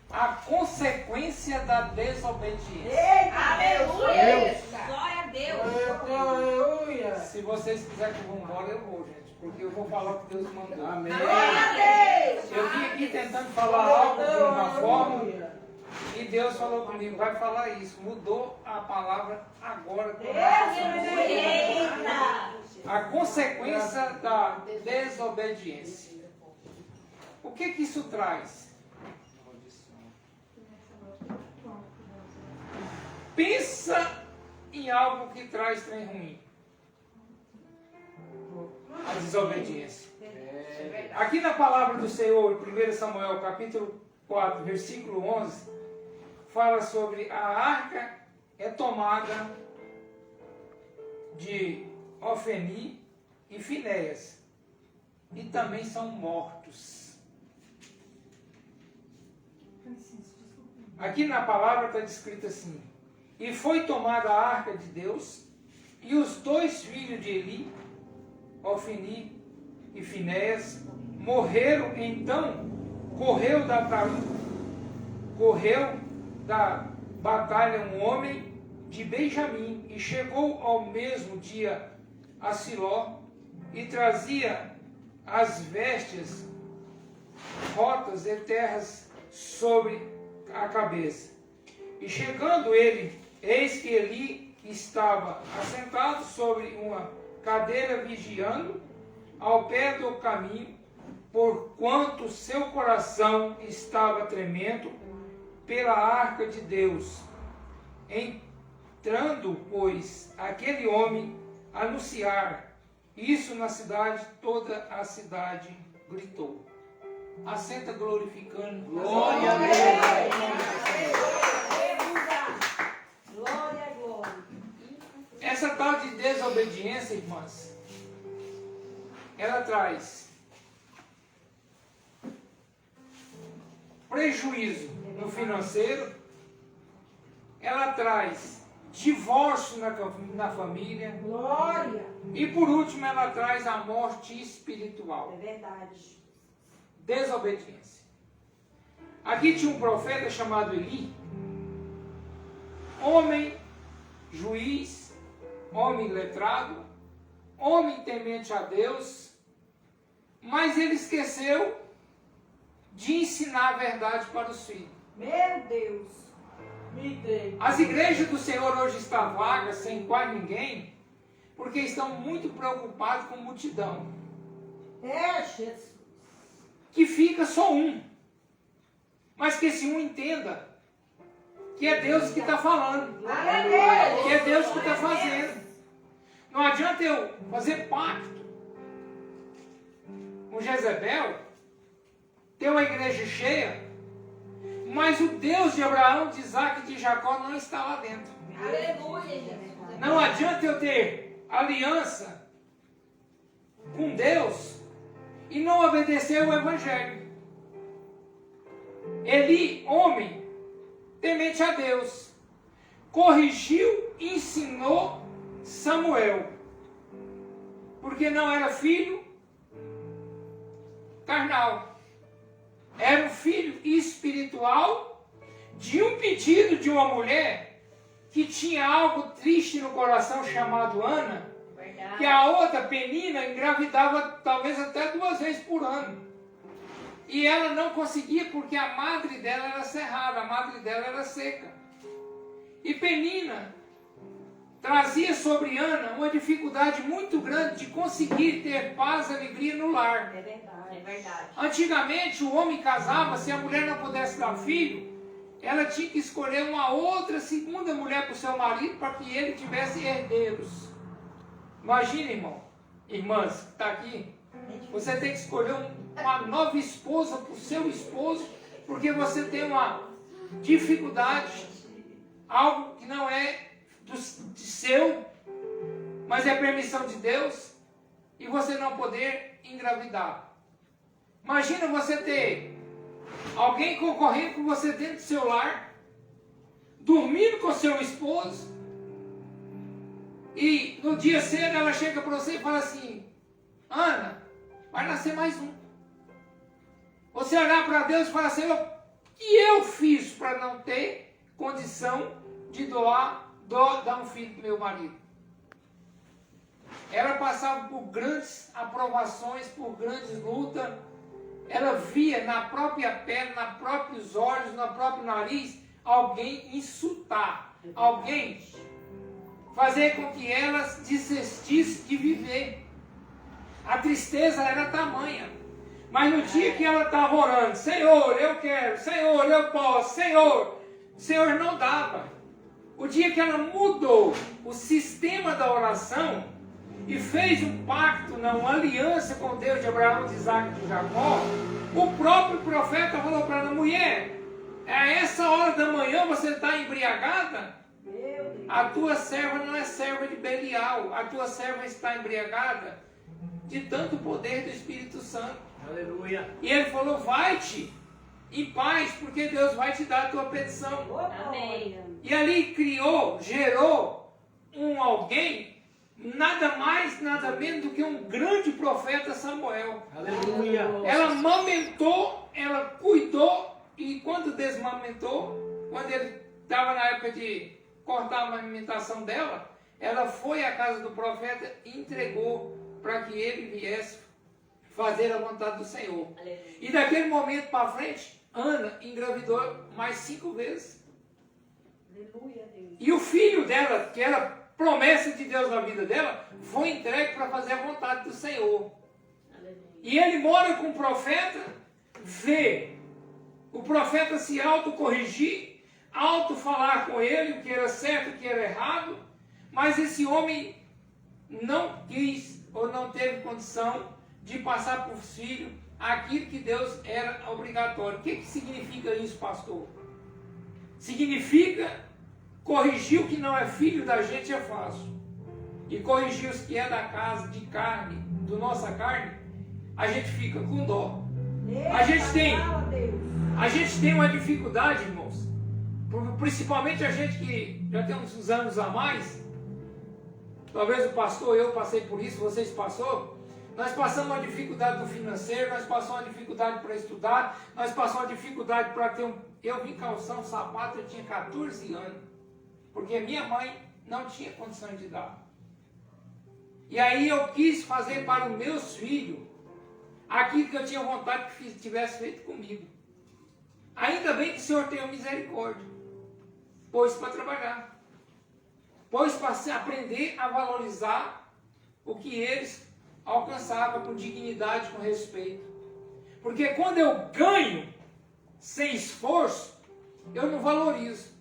A consequência da desobediência. Aleluia! Glória a Deus! Aleluia! Se vocês quiserem que eu vou embora, eu vou, gente. Porque eu vou falar o que Deus mandou. Amém. Glória a Deus! Eu vim aqui tentando falar algo de uma forma e Deus falou comigo, vai falar isso. Mudou a palavra agora. A consequência da desobediência. O que isso traz? Pensa em algo que traz trem ruim. A desobediência. Aqui na palavra do Senhor, 1 Samuel capítulo 4, versículo 11, fala sobre a arca é tomada de Ofni e Finéias, e também são mortos. Aqui na palavra está descrito assim: e foi tomada a arca de Deus, e os 2 filhos de Eli, Ofni e Finéias, morreram. Então correu da batalha um homem de Benjamim, e chegou ao mesmo dia a Siló, e trazia as vestes rotas e terras sobre a cabeça. E chegando ele, eis que Eli estava assentado sobre uma cadeira vigiando ao pé do caminho, porquanto seu coração estava tremendo pela arca de Deus. Entrando, pois, aquele homem a anunciar isso na cidade, toda a cidade gritou. Assenta glorificando. Glória a Deus! Glória, glória! Essa tal de desobediência, irmãs, ela traz prejuízo no financeiro, ela traz divórcio na família, Glória! e por último ela traz a morte espiritual. É verdade. Desobediência. Aqui tinha um profeta chamado Eli, homem juiz, homem letrado, homem temente a Deus, mas ele esqueceu de ensinar a verdade para os filhos. Meu Deus! Me dê. As igrejas do Senhor hoje estão vagas, sem quase ninguém, porque estão muito preocupados com multidão. É, Jesus! Que fica só um. Mas que esse um entenda que é Deus que está falando. Aleluia! Que é Deus que está fazendo. Não adianta eu fazer pacto com Jezebel, ter uma igreja cheia, mas o Deus de Abraão, de Isaac e de Jacó não está lá dentro. Aleluia! Não adianta eu ter aliança com Deus e não obedecer o Evangelho. Eli, homem temente a Deus, corrigiu e ensinou Samuel, porque não era filho carnal, era um filho espiritual de um pedido de uma mulher que tinha algo triste no coração chamado Ana, que a outra, Penina, engravidava talvez até 2 vezes por ano. E ela não conseguia porque a madre dela era cerrada, a madre dela era seca. E Penina trazia sobre Ana uma dificuldade muito grande de conseguir ter paz e alegria no lar. É verdade. É verdade. Antigamente o homem casava, se a mulher não pudesse dar filho, ela tinha que escolher uma outra, segunda mulher para o seu marido, para que ele tivesse herdeiros. Imagina, irmão, irmãs, que está aqui, você tem que escolher uma nova esposa para o seu esposo, porque você tem uma dificuldade, algo que não é de seu, mas é permissão de Deus, e você não poder engravidar. Imagina você ter alguém concorrendo com você dentro do seu lar, dormindo com seu esposo, e no dia cedo ela chega para você e fala assim: Ana, vai nascer mais um. Você olhar para Deus e falar: Senhor, que eu fiz não ter condição de dar um filho para meu marido. Ela passava por grandes aprovações, por grandes lutas. Ela via na própria pele, nos próprios olhos, no próprio nariz, alguém insultar, alguém fazer com que ela desistisse de viver. A tristeza era tamanha. Mas no dia que ela estava orando, Senhor, eu quero, Senhor, eu posso, Senhor, o Senhor não dava. O dia que ela mudou o sistema da oração e fez um pacto, uma aliança com Deus de Abraão, de Isaac e de Jacó, o próprio profeta falou para ela, mulher, a essa hora da manhã você está embriagada? A tua serva não é serva de Belial, a tua serva está embriagada de tanto poder do Espírito Santo. Aleluia. E ele falou, vai-te em paz, porque Deus vai te dar a tua petição. Amém. E ali gerou alguém, nada mais, nada menos do que um grande profeta Samuel. Aleluia. Ela amamentou, ela cuidou, e quando desmamentou, quando ele estava na época de cortar a amamentação dela, ela foi à casa do profeta e entregou para que ele viesse fazer a vontade do Senhor. Aleluia. E daquele momento para frente, Ana engravidou mais 5 vezes. Aleluia, Deus. E o filho dela, que era promessa de Deus na vida dela, foi entregue para fazer a vontade do Senhor. Aleluia. E ele mora com o profeta, vê o profeta se autocorrigir, auto-falar com ele o que era certo e o que era errado, mas esse homem não quis ou não teve condição de passar por filho aquilo que Deus era obrigatório. O que significa isso, pastor? Significa corrigir o que não é filho da gente é fácil. E corrigir os que é da casa, de carne, do nossa carne, a gente fica com dó. A gente tem uma dificuldade, irmãos, principalmente a gente que já tem uns anos a mais, talvez o pastor, eu passei por isso, vocês passaram, nós passamos uma dificuldade no financeiro, nós passamos uma dificuldade para estudar, nós passamos uma dificuldade para ter Eu vim calçar um sapato, eu tinha 14 anos, porque minha mãe não tinha condições de dar. E aí eu quis fazer para os meus filhos aquilo que eu tinha vontade que tivesse feito comigo. Ainda bem que o Senhor tenha misericórdia. Pôs para trabalhar. Pôs para aprender a valorizar o que eles alcançavam com dignidade, com respeito. Porque quando eu ganho sem esforço, eu não valorizo.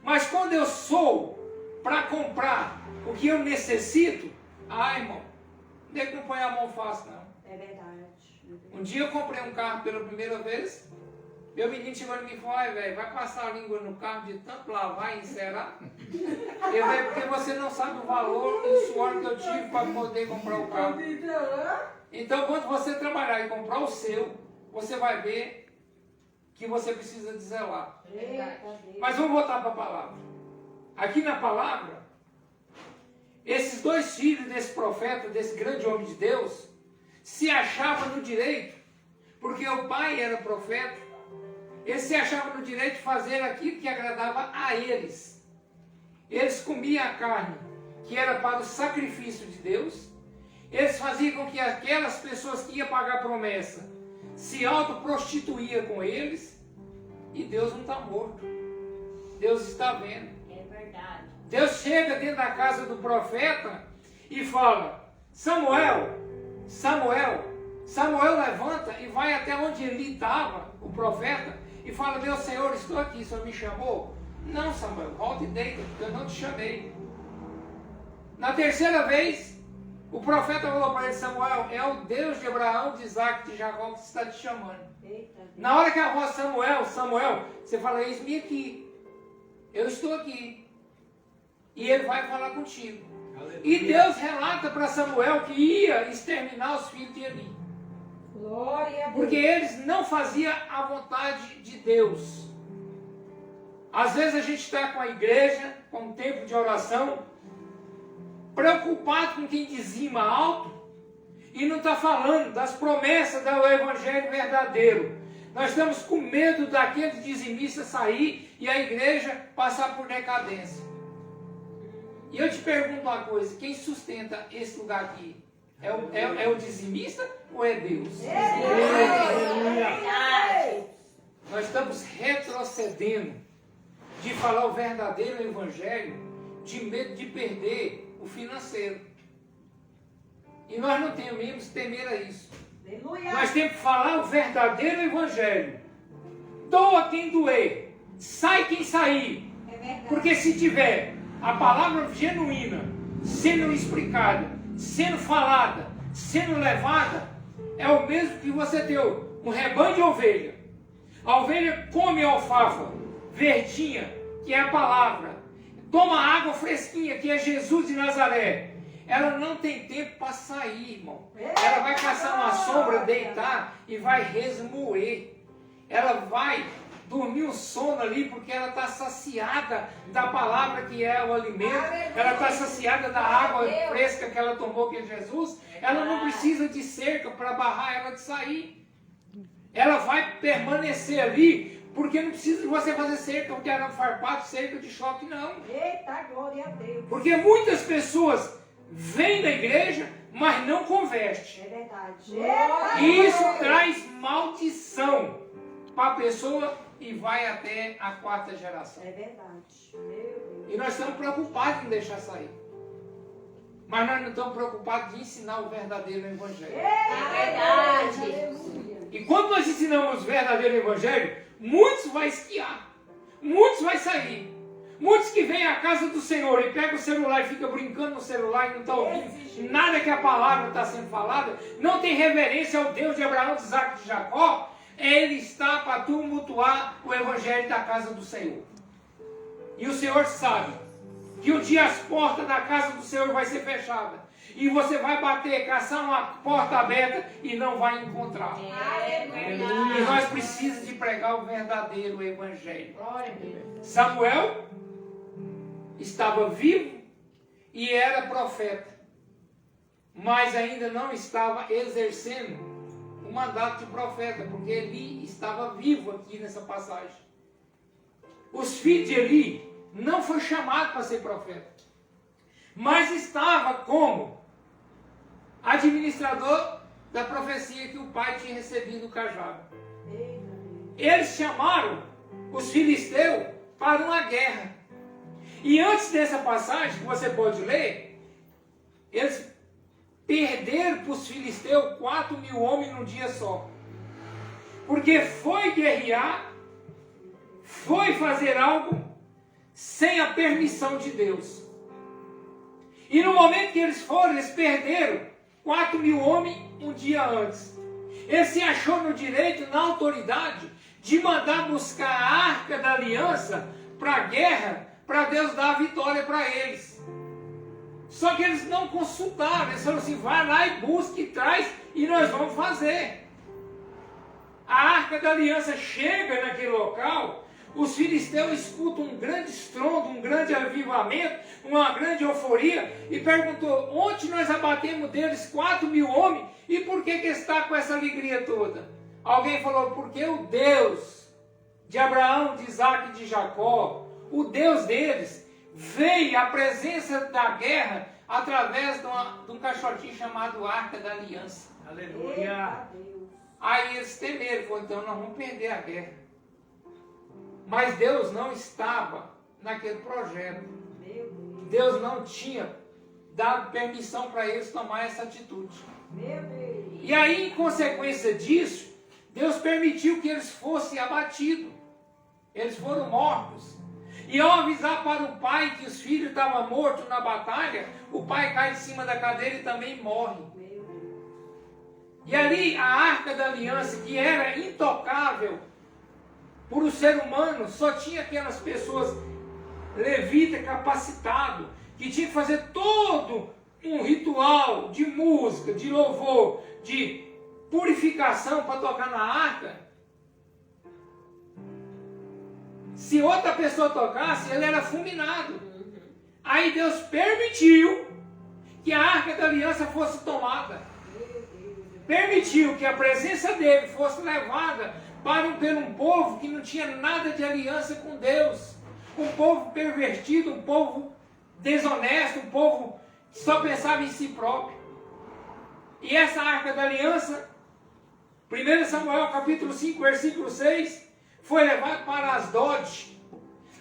Mas quando eu sou para comprar o que eu necessito, irmão, nem que não põe a mão fácil, não. É verdade. Um dia eu comprei um carro pela primeira vez. Meu menino chegou em mim e falou, velho, vai passar a língua no carro de tanto lavar e encerar? Eu falei, porque você não sabe o valor e o suor que eu tive para poder comprar o carro. Então, quando você trabalhar e comprar o seu, você vai ver que você precisa de zelar. Mas vamos voltar para a palavra. Aqui na palavra, esses dois filhos desse profeta, desse grande homem de Deus, se achavam no direito, porque o pai era profeta, eles se achavam no direito de fazer aquilo que agradava a eles. Eles comiam a carne que era para o sacrifício de Deus, eles faziam com que aquelas pessoas que iam pagar a promessa se autoprostituíam com eles, e Deus não está morto. Deus está vendo. É verdade. Deus chega dentro da casa do profeta e fala, Samuel, levanta e vai até onde ele estava, o profeta, e fala, meu Senhor, estou aqui, o Senhor me chamou? Não, Samuel, volta e deita, eu não te chamei. Na terceira vez, o profeta falou para ele, Samuel, é o Deus de Abraão, de Isaac, de Jacó que está te chamando. Eita, Na hora que a voz Samuel, você fala, eis-me aqui, eu estou aqui. E ele vai falar contigo. Aleluia. E Deus relata para Samuel que ia exterminar os filhos de Eli. glória a Deus. Porque eles não faziam a vontade de Deus. Às vezes a gente está com a igreja, com um tempo de oração, preocupado com quem dizima alto, e não está falando das promessas do Evangelho verdadeiro. Nós estamos com medo daquele dizimista sair e a igreja passar por decadência. E eu te pergunto uma coisa, quem sustenta esse lugar aqui? É o dizimista ou é Deus? Nós estamos retrocedendo de falar o verdadeiro evangelho, de medo de perder o financeiro. E nós não temos que temer a isso. Nós temos que falar o verdadeiro evangelho. Doa quem doer, sai quem sair. Porque se tiver a palavra genuína sendo explicada, sendo falada, sendo levada, é o mesmo que você ter um rebanho de ovelha. A ovelha come alfafa verdinha, que é a palavra, toma água fresquinha, que é Jesus de Nazaré. Ela não tem tempo para sair, irmão. Ela vai caçar uma sombra, deitar e vai resmoer. Ela vai dormir um sono ali, porque ela está saciada da palavra que é o alimento. Ela está saciada da água fresca que ela tomou, que é Jesus. Ela não precisa de cerca para barrar ela de sair. Ela vai permanecer ali, porque não precisa de você fazer cerca, porque arame farpado, cerca de choque, não. Eita, glória a Deus. Porque muitas pessoas vêm da igreja, mas não converte. É verdade. E isso traz maldição para a pessoa e vai até a 4ª geração. É verdade. Meu Deus. E nós estamos preocupados em deixar sair. Mas nós não estamos preocupados de ensinar o verdadeiro evangelho. É verdade. E quando nós ensinamos o verdadeiro evangelho, muitos vão esquiar, muitos vão sair. Muitos que vêm à casa do Senhor e pegam o celular e ficam brincando no celular e não estão ouvindo nada que a palavra está sendo falada, não tem reverência ao Deus de Abraão, de Isaac e de Jacó, ele está para tumultuar o evangelho da casa do Senhor. E o Senhor sabe que um dia as portas da casa do Senhor vai ser fechadas. E você vai bater, caçar uma porta aberta e não vai encontrar. E nós precisamos de pregar o verdadeiro evangelho. Samuel estava vivo e era profeta, mas ainda não estava exercendo o mandato de profeta, porque Eli estava vivo aqui nessa passagem. Os filhos de Eli não foram chamados para ser profeta, mas estava como administrador da profecia que o pai tinha recebido do cajado. Eles chamaram os filisteus para uma guerra. E antes dessa passagem, que você pode ler, eles perderam para os filisteus 4.000 homens num dia só. Porque foi guerrear, foi fazer algo sem a permissão de Deus. E no momento que eles foram, eles perderam 4.000 homens um dia antes. Ele se achou no direito, na autoridade, de mandar buscar a Arca da Aliança para a guerra, para Deus dar a vitória para eles. Só que eles não consultaram, eles falaram assim, vai lá e busca e traz, e nós vamos fazer. A Arca da Aliança chega naquele local, os filisteus escutam um grande estrondo, um grande avivamento, uma grande euforia, e perguntou, onde nós abatemos deles 4.000 homens, e por que está com essa alegria toda? Alguém falou, porque o Deus de Abraão, de Isaac e de Jacó, o Deus deles, veio à presença da guerra através de um caixotinho chamado Arca da Aliança. Aleluia! Aí eles temeram, falaram, então nós vamos perder a guerra. Mas Deus não estava naquele projeto. Deus não tinha dado permissão para eles tomar essa atitude. E aí, em consequência disso, Deus permitiu que eles fossem abatidos. Eles foram mortos. E ao avisar para o pai que os filhos estavam mortos na batalha, o pai cai de cima da cadeira e também morre. E ali a Arca da Aliança, que era intocável por um ser humano, só tinha aquelas pessoas levitas capacitadas, que tinha que fazer todo um ritual de música, de louvor, de purificação para tocar na arca. Se outra pessoa tocasse, ele era fulminado. Aí Deus permitiu que a Arca da Aliança fosse tomada. Permitiu que a presença dele fosse levada por um povo que não tinha nada de aliança com Deus. Um povo pervertido, um povo desonesto, um povo que só pensava em si próprio. E essa arca da aliança, 1 Samuel capítulo 5, versículo 6, foi levado para Asdod.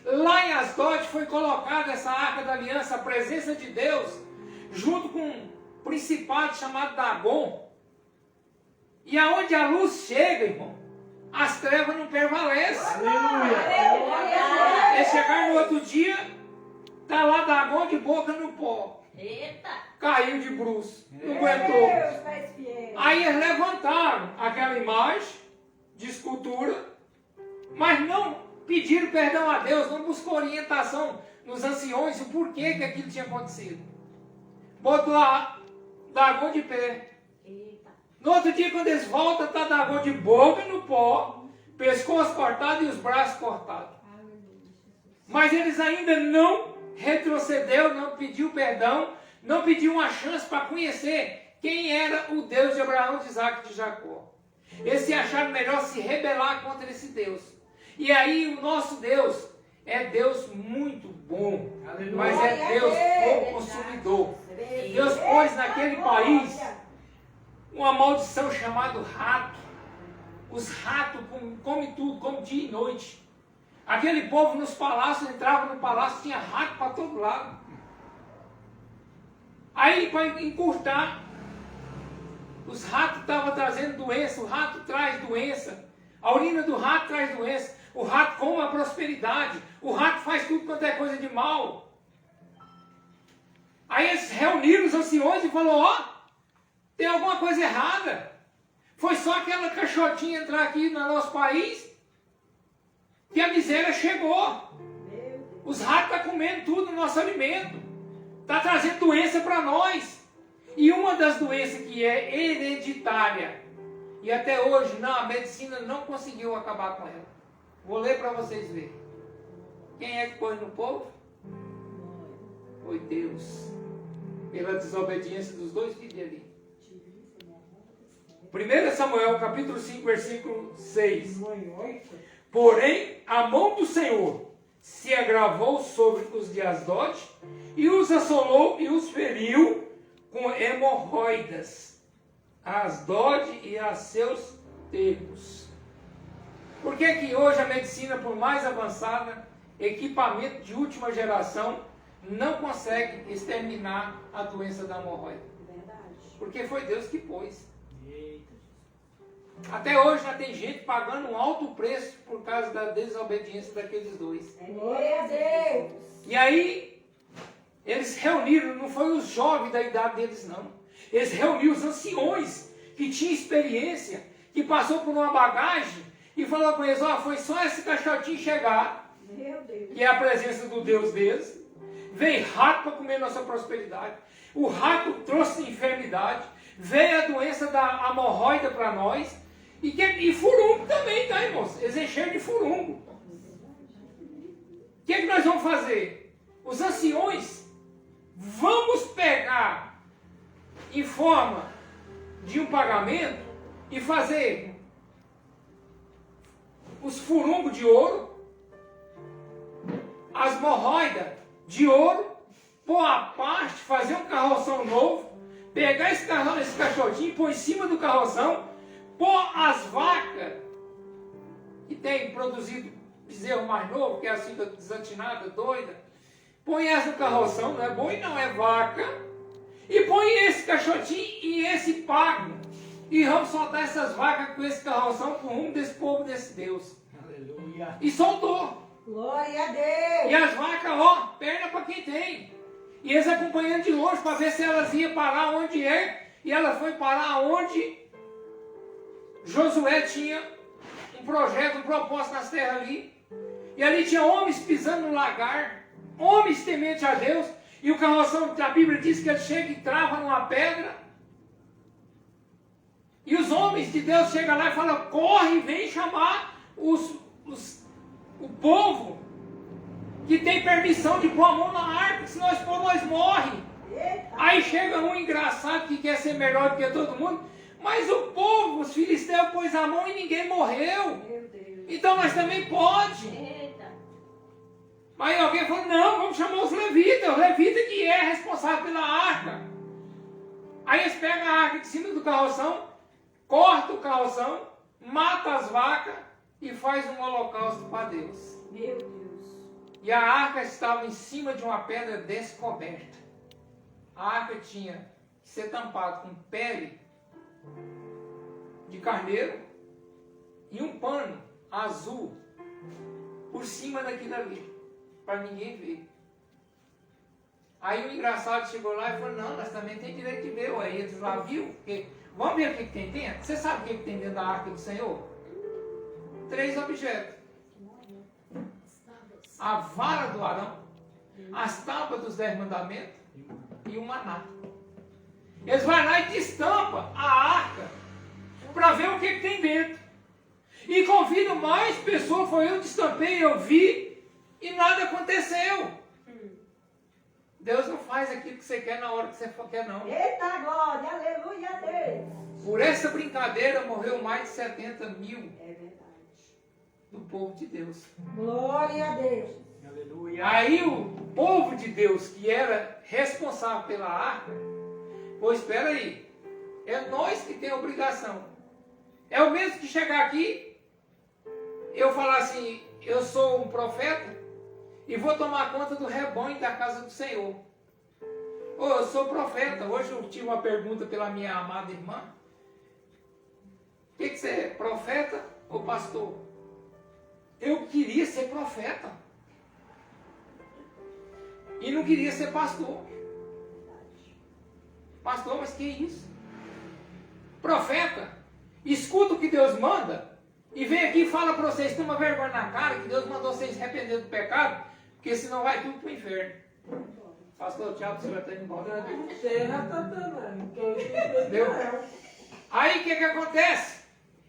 Lá em Asdod foi colocada essa arca da aliança, a presença de Deus, junto com um principado chamado Dagon. E aonde a luz chega, irmão, as trevas não prevalecem. Eles chegaram no outro dia, está lá Dagon de boca no pó. Eita! Caiu de bruços, não aguentou. Deus faz fiel. Aí eles levantaram aquela imagem de escultura, mas não pediram perdão a Deus, não buscou orientação nos anciões o porquê que aquilo tinha acontecido. Botou a Dagon de pé. Eita! No outro dia, quando eles voltam, está Dagon de boca no pó, pescoço cortado e os braços cortados. Mas eles ainda não retrocedeu, não pediu perdão, não pediu uma chance para conhecer quem era o Deus de Abraão, de Isaac e de Jacó. Eles se acharam melhor se rebelar contra esse Deus. E aí o nosso Deus é Deus muito bom, mas é Deus bom consumidor. Deus pôs naquele país uma maldição chamada rato. Os ratos comem tudo, comem dia e noite. Aquele povo nos palácios, entrava no palácio, tinha rato para todo lado. Aí, para encurtar, os ratos estavam trazendo doença, o rato traz doença. A urina do rato traz doença. O rato come a prosperidade. O rato faz tudo quanto é coisa de mal. Aí eles reuniram os anciões e falaram, ó, tem alguma coisa errada. Foi só aquela caixotinha entrar aqui no nosso país que a miséria chegou. Os ratos estão comendo tudo no nosso alimento. Está trazendo doença para nós. E uma das doenças que é hereditária, e até hoje não, a medicina não conseguiu acabar com ela. Vou ler para vocês verem. Quem é que pôs no povo? Foi Deus. Pela desobediência dos dois filhos dele. 1 Samuel capítulo 5, versículo 6. Porém, a mão do Senhor se agravou sobre os de Asdod e os assolou e os feriu com hemorroidas, a Asdod e a seus termos. Por que que hoje a medicina, por mais avançada, equipamento de última geração, não consegue exterminar a doença da hemorroida? Porque foi Deus que pôs. Até hoje já tem gente pagando um alto preço por causa da desobediência daqueles dois. Glória a Deus! E aí, eles reuniram, não foi os jovens da idade deles não. Eles reuniram os anciões que tinham experiência, que passou por uma bagagem e falou com eles, ó, foi só esse caixotinho chegar, Meu Deus! que é a presença do Deus deles. Veio rato para comer nossa prosperidade. O rato trouxe enfermidade. Veio a doença da hemorroida para nós. E furungo também, tá, irmãos? Eles encheram de furungo. O que é que nós vamos fazer? Os anciões, vamos pegar em forma de um pagamento e fazer os furungos de ouro, as hemorroidas de ouro, pôr a parte, fazer um carroção novo, pegar esse caixotinho, pôr em cima do carroção, pôr as vacas que tem produzido bezerro mais novo, que é assim desatinada, doida, põe essa no carroção, não é boi não, é vaca, e põe esse caixotinho e esse pago, e vamos soltar essas vacas com esse carroção para o rumo desse povo, desse Deus. Aleluia. E soltou. Glória a Deus! E as vacas, ó, perna para quem tem. E eles acompanhando de longe para ver se elas iam parar onde é. E ela foi parar onde Josué tinha um projeto, um propósito nas terras ali. E ali tinha homens pisando no lagar, homens tementes a Deus. E o carroção, a Bíblia diz que ele chega e trava numa pedra. E os homens de Deus chegam lá e falam, corre, vem chamar o povo que tem permissão de pôr a mão na arca, se nós pôr, nós morre. Aí chega um engraçado que quer ser melhor do que todo mundo, Mas o povo, os filisteus, pôs a mão e ninguém morreu. Meu Deus. Então nós também pode. Eita. Aí alguém falou, não, vamos chamar os levitas. O levita que é responsável pela arca. Aí eles pegam a arca de cima do carroção, cortam o carroção, matam as vacas e faz um holocausto para Deus. Meu Deus. E a arca estava em cima de uma pedra descoberta. A arca tinha que ser tampada com pele de carneiro e um pano azul por cima daquilo ali, para ninguém ver. Aí o engraçado chegou lá e falou, não, nós também temos direito de ver. Aí eles lá viu, porque vamos ver o que tem dentro? Você sabe o que tem dentro da arca do Senhor? 3 objetos. A vara do Arão, as tábuas dos 10 mandamentos e o maná. Eles vão lá e destampam a arca para ver o que tem dentro. E convidam mais pessoas, foi eu destampei, eu vi e nada aconteceu. Deus não faz aquilo que você quer na hora que você quer, não. Eita glória, aleluia, Deus. Por essa brincadeira morreu mais de 70 mil É verdade. do povo de Deus. Glória a Deus. Aleluia. Aí o povo de Deus, que era responsável pela arca, pois espera aí, é nós que temos a obrigação. É o mesmo que chegar aqui, eu falar assim, eu sou um profeta e vou tomar conta do rebanho da casa do Senhor. Ô, eu sou profeta. Hoje eu tive uma pergunta pela minha amada irmã. O que você é, profeta ou pastor? Eu queria ser profeta. E não queria ser pastor. Pastor, mas que isso? Profeta, escuta o que Deus manda e vem aqui e fala para vocês, toma vergonha na cara, que Deus mandou vocês se arrepender do pecado, porque senão vai tudo para o inferno. Pastor, tchau, o senhor está indo embora. Terra tá dando, que eu Entendeu? Aí o que acontece?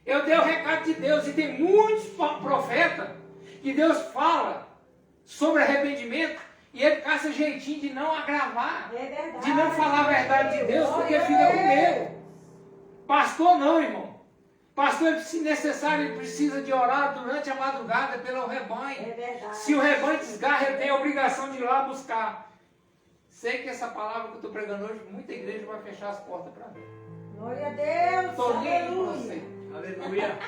Eu dei o recado de Deus e tem muitos profetas que Deus fala sobre arrependimento e ele caça jeitinho de não agravar, É verdade. de não falar a verdade de Deus, porque Glória fica a com Deus. medo. Pastor não, irmão. Pastor, se necessário, ele precisa de orar durante a madrugada pelo rebanho. É verdade. Se o rebanho desgarra, ele tem a obrigação de ir lá buscar. Sei que essa palavra que eu estou pregando hoje, muita igreja vai fechar as portas para mim. Glória a Deus. Estou nem aí para Aleluia. você. Aleluia.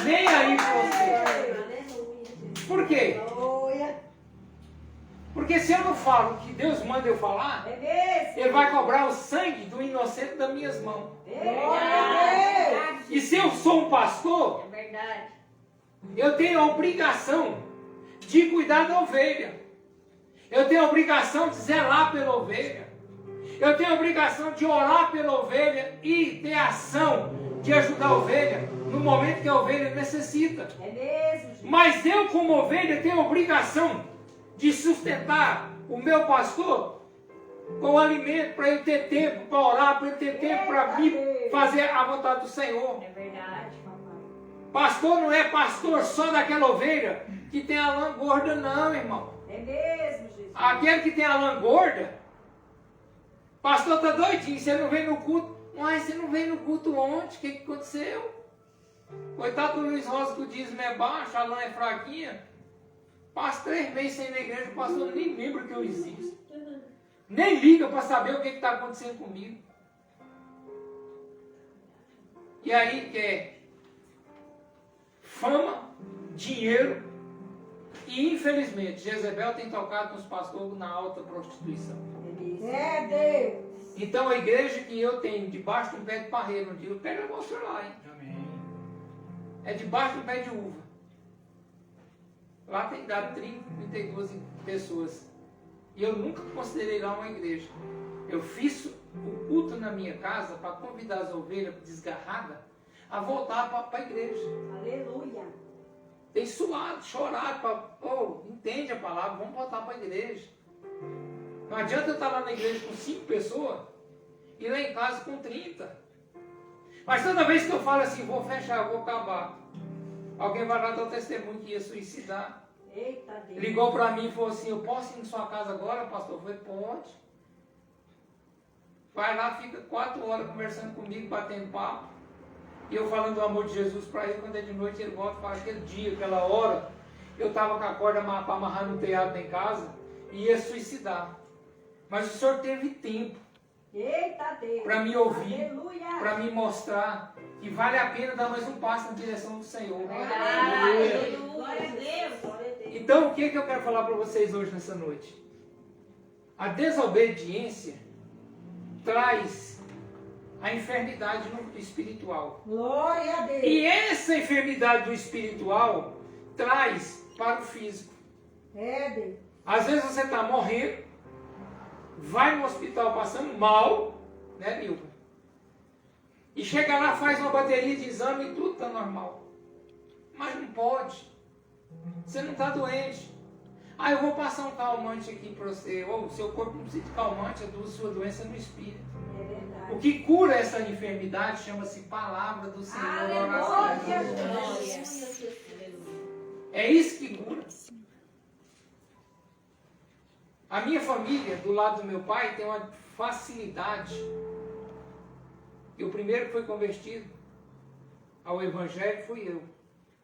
Nem aí para você. Aleluia. Por quê? Glória. Porque se eu não falo o que Deus manda eu falar, É mesmo. ele vai cobrar o sangue do inocente das minhas mãos. Glória a Deus. E se eu sou um pastor, É verdade. eu tenho a obrigação de cuidar da ovelha. Eu tenho a obrigação de zelar pela ovelha. Eu tenho a obrigação de orar pela ovelha e ter ação de ajudar a ovelha no momento que a ovelha necessita. É mesmo. Jesus. Mas eu, como ovelha, tenho a obrigação de sustentar o meu pastor com alimento para ele ter tempo para orar, para ele ter tempo para me fazer a vontade do Senhor. É verdade, papai. Pastor não é pastor só daquela ovelha que tem a lã gorda, não, irmão. É mesmo, Jesus. Aquele que tem a lã gorda, pastor está doidinho, você não vem no culto. Mas você não veio no culto ontem, o que aconteceu? Coitado do Luiz Rosa, que o dízimo é baixo, a lã é fraquinha. Passa 3 meses sem ir na igreja, o pastor nem lembra que eu existo. Nem liga para saber o que está acontecendo comigo. E aí quer fama, dinheiro e infelizmente Jezebel tem tocado nos pastores na alta prostituição. É Deus. Então a igreja que eu tenho debaixo de um pé de parreira, um dia eu quero mostrar lá, hein? Amém. É debaixo de um pé de uva. Lá tem dado 30, 32 pessoas. E eu nunca considerei lá uma igreja. Eu fiz o culto na minha casa para convidar as ovelhas desgarradas a voltar para a igreja. Aleluia. Tem suado, chorado, entende a palavra, vamos voltar para a igreja. Não adianta eu estar lá na igreja com 5 pessoas e lá em casa com 30. Mas toda vez que eu falo assim, vou fechar, vou acabar, alguém vai lá dar o testemunho que ia suicidar. Eita Deus. Ligou para mim e falou assim, eu posso ir em sua casa agora, pastor? Eu falei, pode. vai lá, fica 4 horas conversando comigo, batendo papo. E eu falando do amor de Jesus para ele, quando é de noite ele volta e fala, aquele dia, aquela hora, eu estava com a corda para amarrar no telhado em casa e ia suicidar. Mas o Senhor teve tempo Eita Deus. para me ouvir, Aleluia. para me mostrar que vale a pena dar mais um passo na direção do Senhor. Aleluia. Glória a Deus. Glória a Deus. Então, o que eu quero falar para vocês hoje nessa noite? A desobediência traz a enfermidade no espiritual. Glória a Deus. E essa enfermidade do espiritual traz para o físico. É Deus. Às vezes você está morrendo, vai no hospital passando mal, né, Milton? E chega lá, faz uma bateria de exame e tudo está normal. Mas não pode. Você não está doente. Ah, eu vou passar um calmante aqui para você. O seu corpo não precisa de calmante, a sua doença é no espírito. É verdade. O que cura essa enfermidade chama-se palavra do Senhor. Aleluia. É isso que cura. A minha família, do lado do meu pai, tem uma facilidade. E o primeiro que foi convertido ao Evangelho fui eu.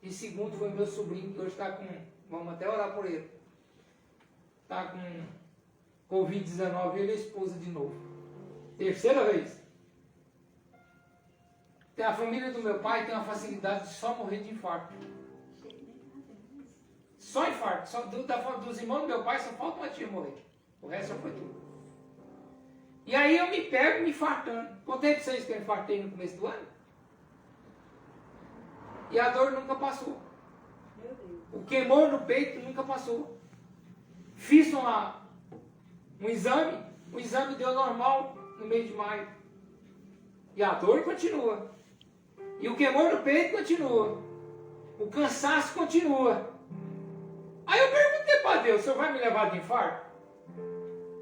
E segundo foi meu sobrinho, que hoje está com... Vamos até orar por ele. Está com Covid-19 e ele é esposa de novo. Terceira vez. A família do meu pai tem uma facilidade de só morrer de infarto. Só infarto. Só dos irmãos do meu pai só falta uma tia morrer. O resto já foi tudo. E aí eu me pego me infartando. Contei para vocês que eu infartei no começo do ano. E a dor nunca passou. Meu Deus. O queimor no peito nunca passou. Fiz um exame. O exame deu normal no mês de maio. E a dor continua. E o queimor no peito continua. O cansaço continua. Aí eu perguntei para Deus, o Senhor vai me levar de infarto?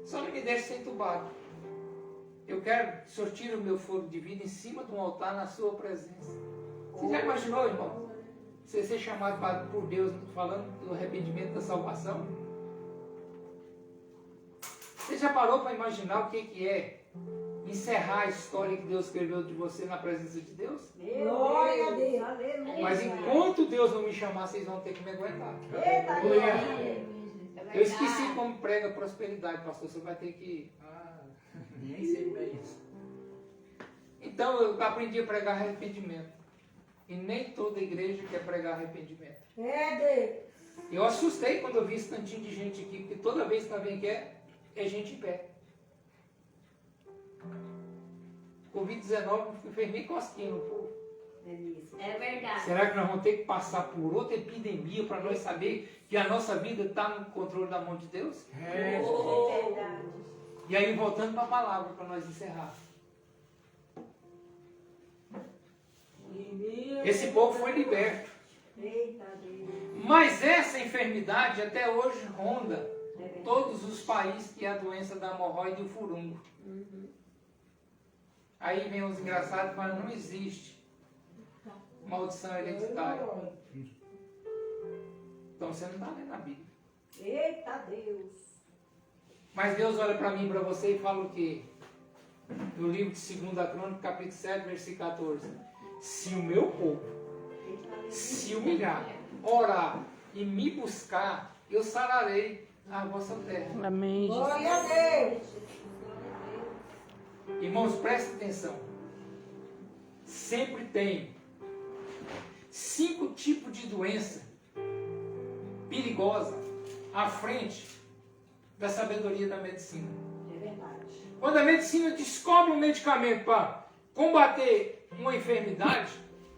Só não me deixe ser entubado. Eu quero que o Senhor tire o meu fôlego de vida em cima de um altar na sua presença. Você já imaginou, irmão? Você ser chamado por Deus falando do arrependimento da salvação? Você já parou para imaginar o que é encerrar a história que Deus escreveu de você na presença de Deus? Glória a Deus. Aleluia. Mas enquanto Deus não me chamar, vocês vão ter que me aguentar. Eita Aleluia. Deus. Eu esqueci como prega prosperidade, pastor. Você vai ter que... Nem sei o que é isso. Então eu aprendi a pregar arrependimento. E nem toda igreja quer pregar arrependimento. É Deus. Eu assustei quando eu vi esse tantinho de gente aqui, porque toda vez que alguém quer, é gente em pé. Covid-19 fez nem cosquinha no povo. É verdade. Será que nós vamos ter que passar por outra epidemia para nós saber que a nossa vida está no controle da mão de Deus? É. É verdade. E aí voltando para a palavra, para nós encerrar. Esse povo foi liberto. Eita Deus. Mas essa enfermidade até hoje ronda todos os países que é a doença da hemorroide e o furungo. Aí vem os engraçados e falam, não existe maldição hereditária. Então você não está lendo a Bíblia. Eita Deus. Mas Deus olha para mim e para você e fala o quê? No livro de 2 Crônica, capítulo 7, versículo 14. Se o meu povo se humilhar, orar e me buscar, eu sararei a vossa terra. Amém, Jesus. Glória a Deus. Irmãos, prestem atenção. Sempre tem 5 tipos de doença perigosa à frente da sabedoria da medicina. É verdade. Quando a medicina descobre um medicamento para combater uma enfermidade,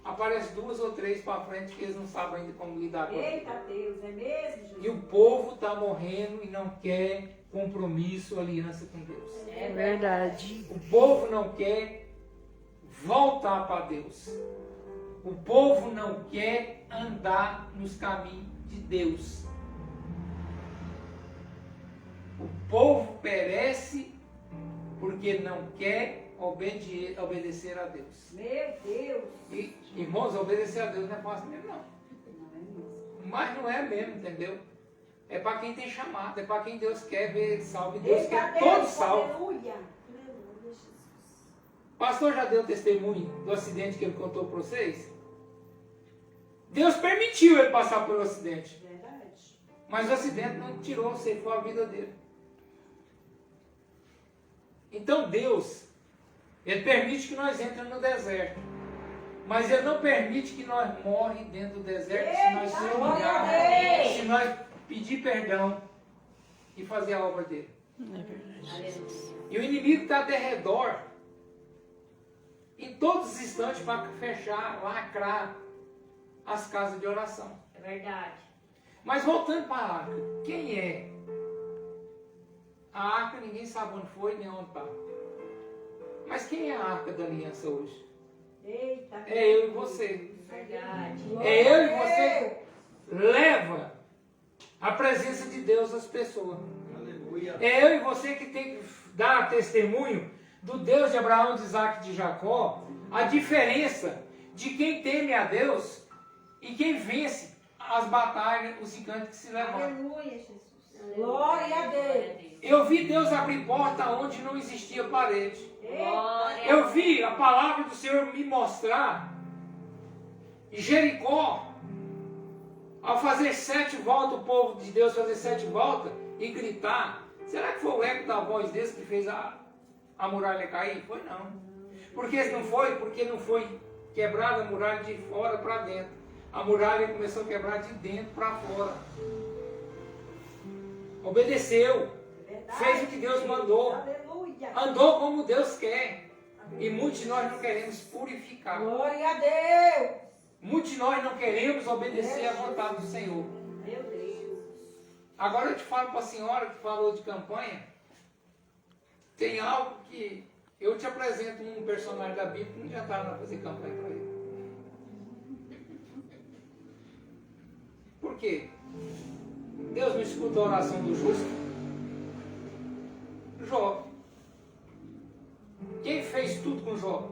aparece 2 ou 3 para frente que eles não sabem ainda como lidar com aquilo. Eita Deus. É mesmo, Jesus? E o povo está morrendo e não quer compromisso, aliança com Deus. É verdade. O povo não quer voltar para Deus. O povo não quer andar nos caminhos de Deus. O povo perece porque não quer obedecer a Deus. Meu Deus. E, irmãos, obedecer a Deus não é fácil mesmo, não. Não é mesmo. Mas não é mesmo, entendeu? É para quem tem chamado, é para quem Deus quer ver salvo. E Deus Eita quer Deus. todos salvos. Aleluia. Aleluia, Jesus. pastor já deu testemunho do acidente que ele contou para vocês? Deus permitiu ele passar pelo acidente. Verdade. Mas o acidente não tirou, ceifou a vida dele. Então Deus, Ele permite que nós entremos no deserto. Mas Ele não permite que nós morramos dentro do deserto se nós se humilharmos, se nós pedir perdão e fazer a obra dele. É verdade. Aleluia. E o inimigo está ao redor, em todos os instantes, para fechar, lacrar as casas de oração. É verdade. Mas voltando para a arca, quem é? A arca ninguém sabe onde foi nem onde está. Mas quem é a arca da aliança hoje? Eita. É eu e você. Verdade. É eu e você que leva a presença de Deus às pessoas. Aleluia. É eu e você que tem que dar testemunho do Deus de Abraão, de Isaac e de Jacó, a diferença de quem teme a Deus e quem vence as batalhas, os gigantes que se levantam. Aleluia, Jesus. Glória a Deus. Eu vi Deus abrir porta onde não existia parede. Glória. Eu vi a palavra do Senhor me mostrar Jericó, ao fazer 7 voltas, o povo de Deus fazer 7 voltas e gritar. Será que foi o eco da voz desse que fez a muralha cair? Foi não. Porque não foi? Porque não foi quebrada a muralha de fora para dentro. A muralha começou a quebrar de dentro para fora. Obedeceu. Verdade. Fez o que Deus mandou. Aleluia. Andou como Deus quer. E muitos de nós não queremos purificar. Glória a Deus. Muitos de nós não queremos obedecer à vontade do Senhor. Meu Deus. Agora eu te falo para a senhora que falou de campanha. Tem algo que eu te apresento um personagem da Bíblia que não adiantava não fazer campanha para ele. Por quê? Deus não escuta a oração do justo? Jó. Quem fez tudo com Jó?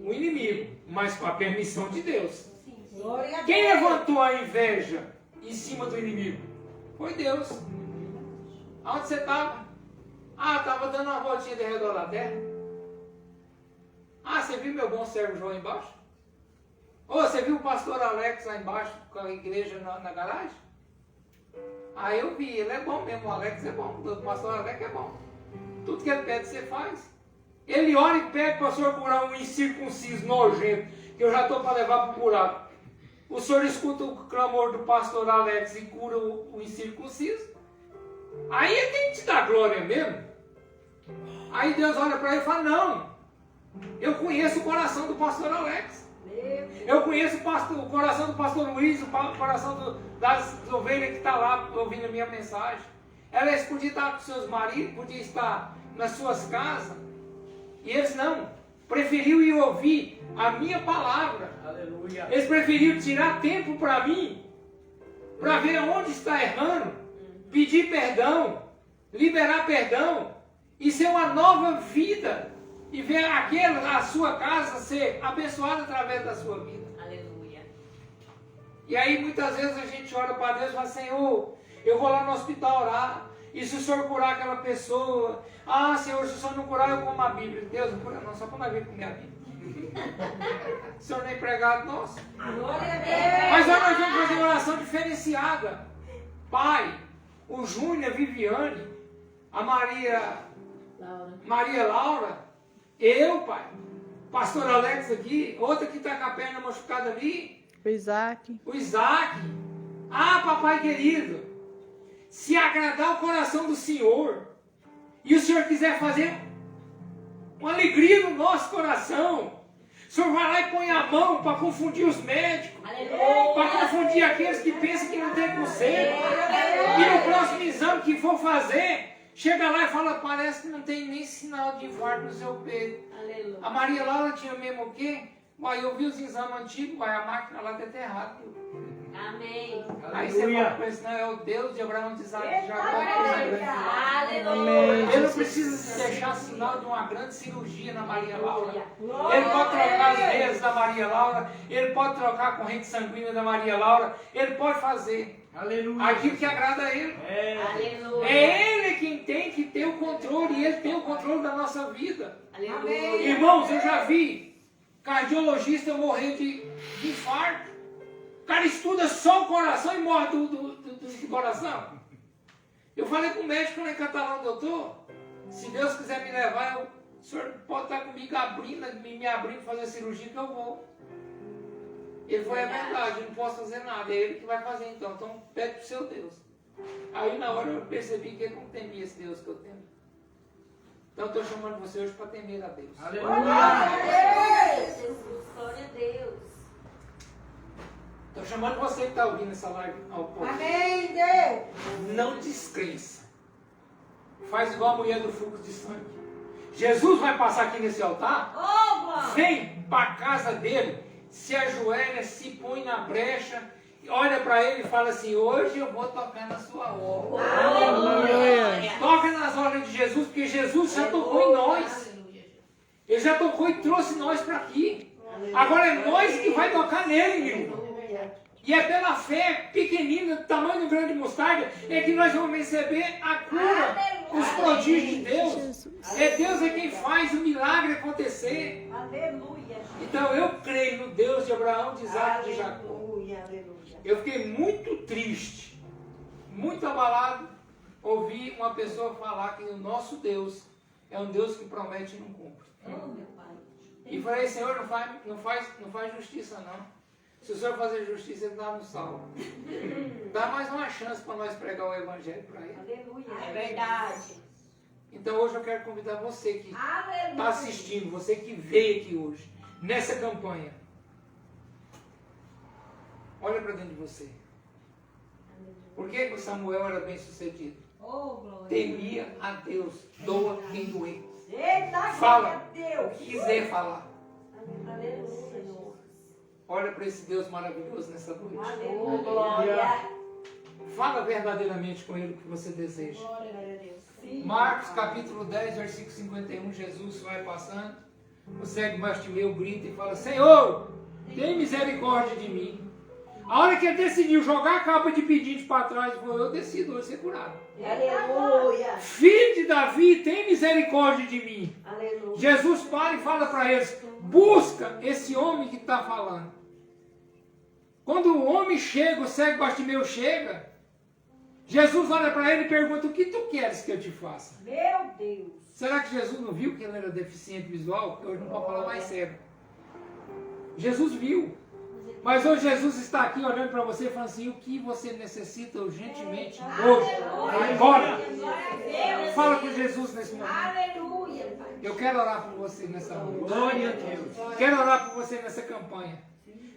O inimigo, mas com a permissão de Deus. Glória a Deus. Quem levantou a inveja em cima do inimigo? Foi Deus. Aonde você estava? Ah, estava dando uma voltinha de redor da terra. Ah, você viu meu bom servo João embaixo? Ô, você viu o pastor Alex lá embaixo com a igreja na garagem? Ah, eu vi, ele é bom mesmo, o Alex é bom, o pastor Alex é bom. Tudo que ele pede, você faz. Ele ora e pede para o senhor curar um incircunciso nojento, que eu já estou para levar para o buraco. O senhor escuta o clamor do pastor Alex e cura o incircunciso. Aí ele tem que te dar glória mesmo. Aí Deus olha para ele e fala, não, eu conheço o coração do pastor Alex. Eu conheço o coração do pastor Luiz, o coração das ovelhas que está lá ouvindo a minha mensagem. Elas podiam estar com seus maridos, podiam estar nas suas casas. E eles não. Preferiu ir ouvir a minha palavra. Aleluia. Eles preferiram tirar tempo para mim, para ver onde está errando, pedir perdão, liberar perdão e ser uma nova vida. E ver a sua casa ser abençoada através da sua vida. Aleluia. E aí muitas vezes a gente ora para Deus e fala, Senhor, eu vou lá no hospital orar, e se o Senhor curar aquela pessoa, ah Senhor, se o Senhor não curar, eu como a Bíblia. Deus, não cura não, só como a Bíblia comer a Bíblia. O Senhor não é empregado nosso. Glória a Deus. Mas agora nós vamos fazer uma oração diferenciada. Pai, o Júnior, a Viviane, a Maria Laura, eu, pai, pastor Alex aqui, outra que está com a perna machucada ali, O Isaac. o Isaac. Ah, papai querido, se agradar o coração do Senhor, e o Senhor quiser fazer uma alegria no nosso coração, o Senhor vai lá e põe a mão para confundir os médicos, para confundir aqueles que pensam que não tem conserto, e no próximo exame que for fazer, chega lá e fala, parece que não tem nem sinal de infarto no seu peito. Aleluia. A Maria Laura tinha mesmo o quê? Uai, eu vi os exames antigos, uai, a máquina lá deve ter errado. Amém. Aí você Aleluia. fala com ele, não, é o Deus de Abraão, de Isaac, de Eita, Jacó, que usa grande poder. Aleluia. Ele não precisa se deixar sinal de uma grande cirurgia na Maria Laura. Aleluia. Ele pode trocar as veias da Maria Laura, ele pode trocar a corrente sanguínea da Maria Laura, ele pode fazer Aleluia. aquilo que agrada a ele. Aleluia. É ele quem tem que ter o controle, e ele tem o controle da nossa vida. Aleluia. Irmãos, eu já vi cardiologista morrer de infarto. O cara estuda só o coração e morre do coração. Eu falei com o médico lá em Catalão, doutor, se Deus quiser me levar, o senhor pode estar comigo abrindo, me abrindo, fazer a cirurgia que eu vou. Ele falou, é verdade, eu não posso fazer nada, é ele que vai fazer então pede para o seu Deus. Aí na hora eu percebi que ele não temia esse Deus que eu tenho. Então eu estou chamando você hoje para temer a Deus. Aleluia. Jesus, glória a Deus. Estou chamando você que está ouvindo essa live ao povo. Amém, Deus. Não descrença. Faz igual a mulher do fluxo de sangue. Jesus vai passar aqui nesse altar. Oh, glória. Vem para a casa dele, se ajoelha, se põe na brecha, olha para ele e fala assim, hoje eu vou tocar na sua obra. Aleluia. Toca nas ordens de Jesus, porque Jesus já tocou em nós. Ele já tocou e trouxe nós para aqui. Agora é nós que vai tocar nele, meu irmão. E é pela fé pequenina, do tamanho do grão de mostarda, é que nós vamos receber a cura, os prodígios de Deus. É Deus é quem faz o milagre acontecer. Aleluia. Então eu creio no Deus de Abraão, de Isaac e de Jacó. Aleluia, aleluia. Eu fiquei muito triste, muito abalado, ouvir uma pessoa falar que o nosso Deus é um Deus que promete e não cumpre. Oh, meu Pai. E falei, Senhor, não faz justiça não. Se o Senhor fazer justiça, ele dá no salvo. Dá mais uma chance para nós pregar o Evangelho para ele. Aleluia. É verdade. Então hoje eu quero convidar você que Aleluia. está assistindo, você que veio aqui hoje, nessa campanha. Olha para dentro de você. Por que o Samuel era bem sucedido? Oh, glória. Temia a Deus, doa quem doer. Eita, Fala glória a o Deus. que quiser falar. Aleluia. Olha para esse Deus maravilhoso nessa noite. Aleluia. Glória. Fala verdadeiramente com ele o que você deseja. Glória a Deus. Sim. Marcos capítulo 10, versículo 51, Jesus vai passando. O cego Bartimeu grita e fala, Senhor, tem misericórdia de mim. A hora que ele decidiu jogar a capa de pedinte para trás, ele falou, eu decido hoje ser curado. Aleluia. Filho de Davi, tem misericórdia de mim. Aleluia. Jesus para e fala para eles, busca esse homem que está falando. Quando o homem chega, o cego Bartimeu chega, Jesus olha para ele e pergunta, o que tu queres que eu te faça? Meu Deus. Será que Jesus não viu que ele era deficiente visual? Porque hoje não pode falar mais cego. Jesus viu. Mas hoje Jesus está aqui olhando para você e falando assim, o que você necessita urgentemente hoje, agora. Fala com Jesus nesse momento. Aleluia. Pai. Eu quero orar por você nessa noite. Glória a Deus. Quero orar por você nessa campanha.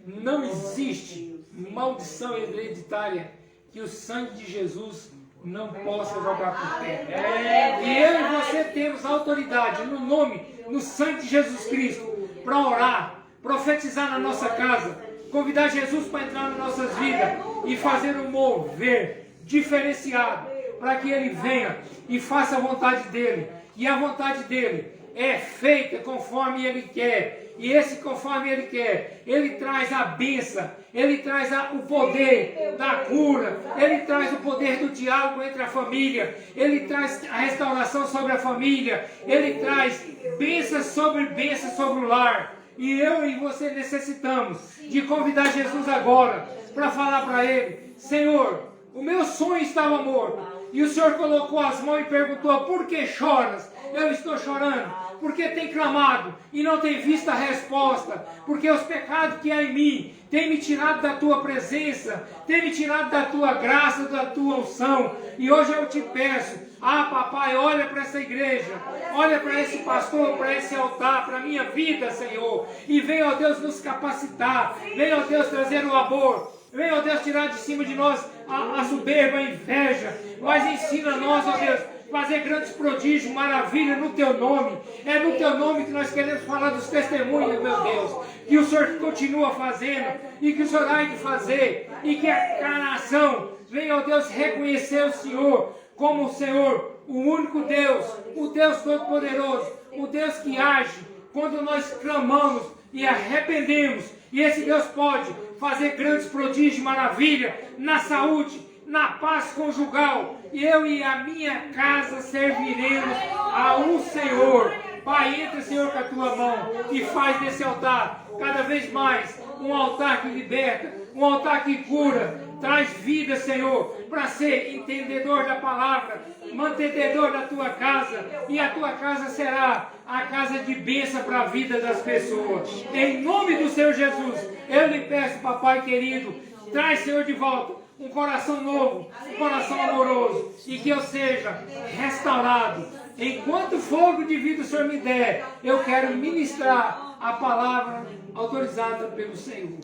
Não existe maldição hereditária que o sangue de Jesus não possa jogar por terra. E eu e você temos autoridade no nome, no sangue de Jesus Cristo, para orar, profetizar na nossa casa, convidar Jesus para entrar nas nossas vidas e fazer um mover diferenciado, para que Ele venha e faça a vontade dEle. E a vontade dEle é feita conforme Ele quer. E esse conforme Ele quer, Ele traz a bênção, Ele traz o poder da cura, Ele traz o poder do diálogo entre a família, Ele traz a restauração sobre a família, Ele traz bênçãos sobre o lar. E eu e você necessitamos de convidar Jesus agora para falar para Ele, Senhor, o meu sonho estava morto. E o Senhor colocou as mãos e perguntou, por que choras? Eu estou chorando, porque tem clamado e não tem visto a resposta, porque os pecados que há em mim têm me tirado da tua presença, têm me tirado da tua graça, da tua unção. E hoje eu te peço, papai, olha para essa igreja, olha para esse pastor, para esse altar, para a minha vida, Senhor, e venha, ó Deus, nos capacitar, venha, ó Deus, trazer o amor, Venha, ó Deus, tirar de cima de nós a soberba, a inveja. Mas ensina nós, ó Deus, fazer grandes prodígios, maravilha no Teu nome. É no Teu nome que nós queremos falar dos testemunhos, meu Deus. Que o Senhor continua fazendo e que o Senhor há de fazer. E que a nação venha, ó Deus, reconhecer o Senhor como o Senhor, o único Deus, o Deus Todo-Poderoso, o Deus que age quando nós clamamos e arrependemos. E esse Deus pode fazer grandes prodígios e maravilha na saúde, na paz conjugal. E eu e a minha casa serviremos ao Senhor. Pai, entra, Senhor, com a tua mão e faz desse altar cada vez mais um altar que liberta, um altar que cura, traz vida, Senhor, para ser entendedor da palavra, mantenedor da tua casa, e a tua casa será a casa de bênção para a vida das pessoas. Em nome do Senhor Jesus, eu lhe peço, papai querido, traz, Senhor, de volta um coração novo, um coração amoroso, e que eu seja restaurado. Enquanto fogo de vida o Senhor me der, eu quero ministrar a palavra autorizada pelo Senhor.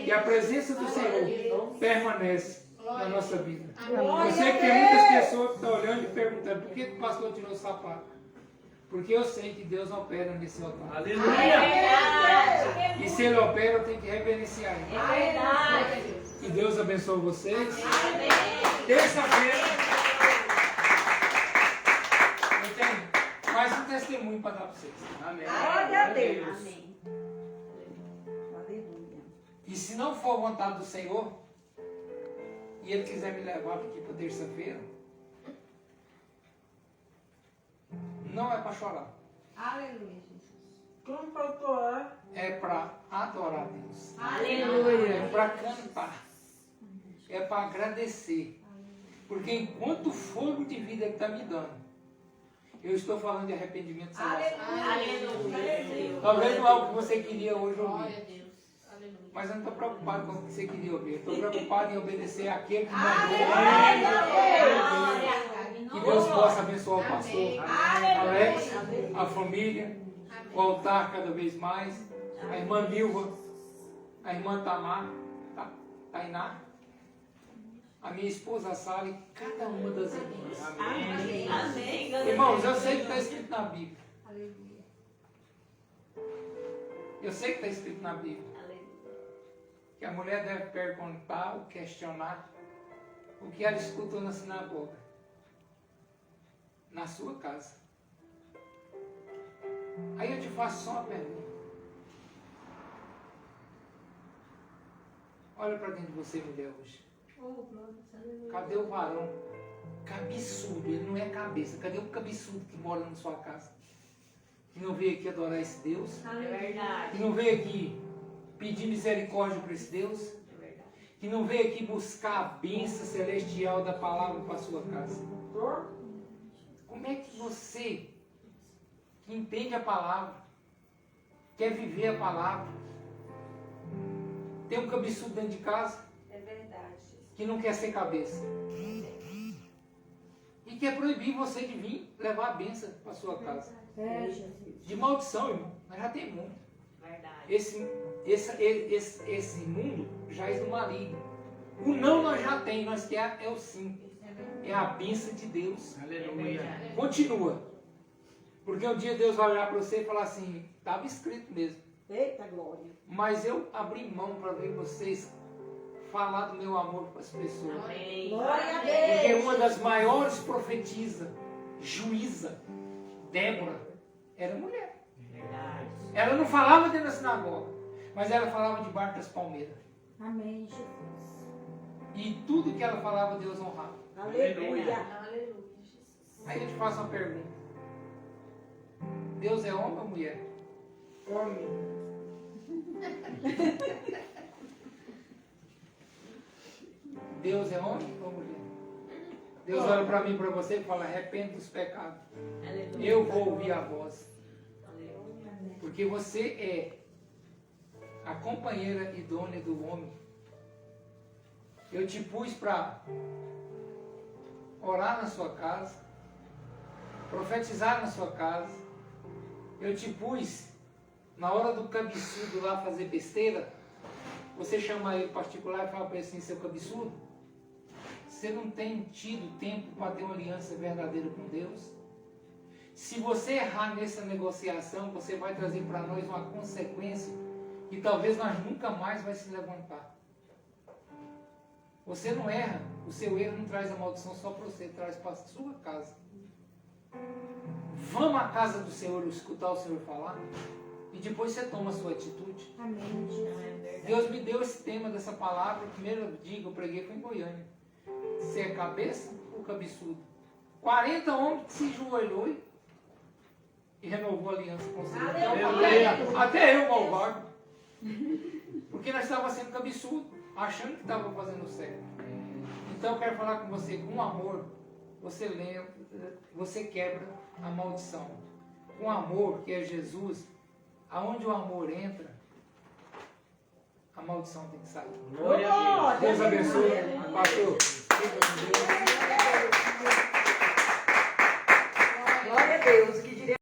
E a presença do Senhor permanece na nossa vida. Eu sei que tem muitas pessoas que estão olhando e perguntando: por que o pastor tirou o sapato? Porque eu sei que Deus opera nesse altar. Aleluia. E se Ele opera, eu tenho que reverenciar Ele. É verdade. Que Deus abençoe vocês. Amém. Terça-feira eu tenho mais um testemunho para dar para vocês. Amém. Glória a Deus. Amém. Aleluia. E se não for a vontade do Senhor, e Ele quiser me levar aqui para terça-feira, não é para chorar. Aleluia, Jesus. Como pastor? É para adorar a Deus. Aleluia. É para cantar. É para agradecer. Porque enquanto o fogo de vida Ele está me dando, eu estou falando de arrependimento e salvação. Aleluia. Talvez não é o que você queria hoje Glória ouvir. a Deus. Aleluia. Mas eu não estou preocupado com o que você queria ouvir. Estou preocupado em obedecer àquele que mandou. Que Deus possa abençoar o pastor Alex, a família, o altar cada vez mais, a irmã Milva, a irmã Tamar, Tainá, a minha esposa Sara e cada uma das irmãs. Amém. Amém. Irmãos, eu sei que está escrito na Bíblia. Aleluia. Eu sei que está escrito na Bíblia. Que a mulher deve perguntar ou questionar o que ela escutou na sinagoga, na sua casa. Aí eu te faço só uma pergunta. Olha para dentro de você, mulher, hoje. Cadê o varão cabeçudo? Ele não é cabeça. Cadê o cabeçudo que mora na sua casa? Que não veio aqui adorar esse Deus? É verdade. Que não veio aqui pedir misericórdia para esse Deus? É verdade. Que não veio aqui buscar a bênção celestial da palavra para a sua casa? Como é que você, que entende a palavra, quer viver a palavra, tem um cabeçudo dentro de casa É verdade. que não quer ser cabeça? E quer proibir você de vir levar a bênção para a sua casa? É, Jesus. De maldição, irmão. Nós já temos muito. Verdade. Esse mundo já é do maligno. O não nós já temos, nós quer é o sim. É a bênção de Deus. Aleluia. Continua. Porque um dia Deus vai olhar para você e falar assim: estava escrito mesmo. Eita glória. Mas eu abri mão para ver vocês falar do meu amor para as pessoas. Amém. Glória a Porque Deus. uma das maiores profetisas, juíza, Débora, era mulher. Verdade. Ela não falava dentro da sinagoga, mas ela falava debaixo das palmeiras. Amém, Jesus. E tudo que ela falava, Deus honrava. Aleluia. Aleluia, Jesus. Aí eu te faço uma pergunta: Deus é homem ou mulher? Homem. Deus é homem ou mulher? Deus olha para mim e para você e fala: arrepende dos pecados. Aleluia. Eu vou ouvir a voz. Aleluia. Porque você é a companheira idônea do homem. Eu te pus para orar na sua casa, profetizar na sua casa. Eu te pus na hora do cabeçudo lá fazer besteira. Você chama ele particular e fala para ele assim, seu cabeçudo, você não tem tido tempo para ter uma aliança verdadeira com Deus? Se você errar nessa negociação, você vai trazer para nós uma consequência que talvez nós nunca mais vai se levantar. Você não erra, o seu erro não traz a maldição só para você, traz para a sua casa. Vamos à casa do Senhor, escutar o Senhor falar, e depois você toma a sua atitude. Amém, Jesus. Deus me deu esse tema dessa palavra, o primeiro dia que eu preguei foi em Goiânia. Você é cabeça ou cabeçudo? 40 homens que se enjoelhou e renovou a aliança com o Senhor. Até eu, malvado. Porque nós estávamos sendo cabeçudo, achando que estava fazendo certo. Então eu quero falar com você, com amor, você lembra, você quebra a maldição. Com amor, que é Jesus, aonde o amor entra, a maldição tem que sair. Glória a Deus. Deus abençoe, pastor.